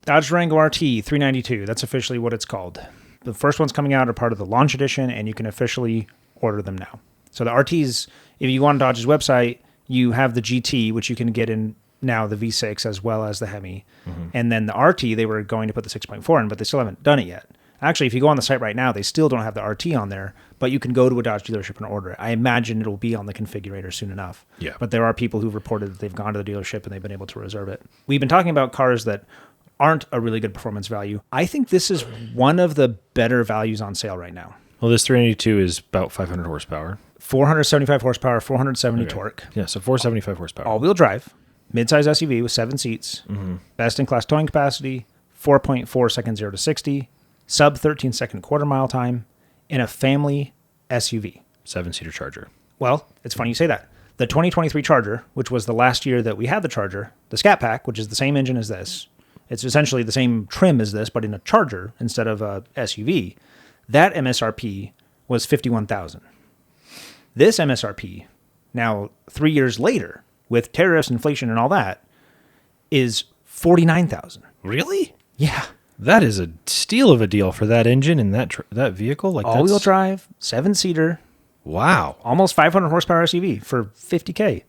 Dodge Durango RT 392. That's officially what it's called. The first ones coming out are part of the launch edition, and you can officially order them now. So the RTs, if you go on Dodge's website, you have the GT, which you can get in now, the V6 as well as the Hemi. And then the RT, they were going to put the 6.4 in, but they still haven't done it yet. Actually, if you go on the site right now, they still don't have the RT on there, but you can go to a Dodge dealership and order it. I imagine it'll be on the configurator soon enough. Yeah. But there are people who've reported that they've gone to the dealership and they've been able to reserve it. We've been talking about cars that aren't a really good performance value. I think this is one of the better values on sale right now. Well, this 392 is about 500 horsepower. 475 horsepower, 470 torque. Yeah, so 475 horsepower. All-wheel drive, midsize SUV with 7 seats, best-in-class towing capacity, 4.4 seconds 0 to 60, sub 13-second quarter-mile time, in a family SUV. 7-seater Charger. Well, it's funny you say that. The 2023 Charger, which was the last year that we had the Charger, the Scat Pack, which is the same engine as this, it's essentially the same trim as this, but in a Charger instead of a SUV, that MSRP was $51,000. This MSRP, now 3 years later, with tariffs, inflation, and all that, is $49,000. Really? Yeah. That is a steal of a deal for that engine and that vehicle. Like all-wheel drive, 7-seater. Wow. Almost 500 horsepower SUV for $50K.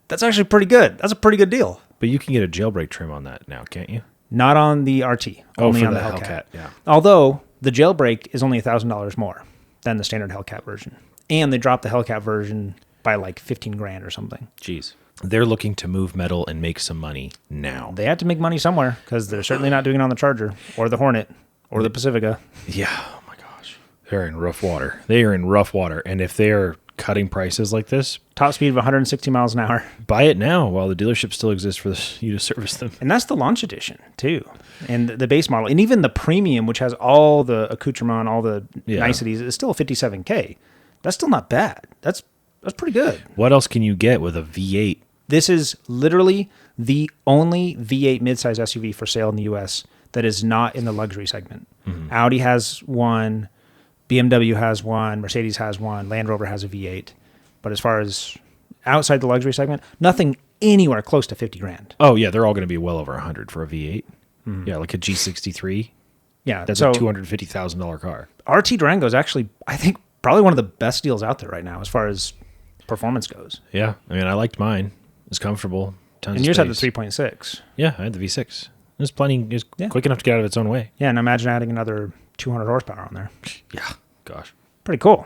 That's actually pretty good. That's a pretty good deal. But you can get a jailbreak trim on that now, can't you? Not on the RT. Only for on the the Hellcat. Yeah. Although the jailbreak is only $1,000 more than the standard Hellcat version. And they dropped the Hellcat version by like 15 grand or something. Jeez. They're looking to move metal and make some money now. They had to make money somewhere because they're certainly not doing it on the Charger or the Hornet or the Pacifica. Yeah. Oh my gosh. They're in rough water. They are in rough water. And if they're cutting prices like this, Top speed of 160 miles an hour. buy it now while the dealership still exists for you to service them. And that's the launch edition too. And the base model. And even the premium, which has all the accoutrement, all the niceties, is still $57K. That's still not bad. That's pretty good. What else can you get with a V8? This is literally the only V8 midsize SUV for sale in the U.S. that is not in the luxury segment. Audi has one, BMW has one, Mercedes has one, Land Rover has a V8. But as far as outside the luxury segment, nothing anywhere close to 50 grand. Oh, yeah, they're all going to be well over 100 for a V8. Yeah, like a G63. Yeah, That's a $250,000 car. RT Durango is actually, I think, probably one of the best deals out there right now as far as performance goes. Yeah, I mean, I liked mine. It's comfortable. Tons And yours of had the space. 3.6. Yeah, I had the V6. It was plenty. It was quick enough to get out of its own way. Yeah, and imagine adding another 200 horsepower on there. Yeah, gosh. Pretty cool.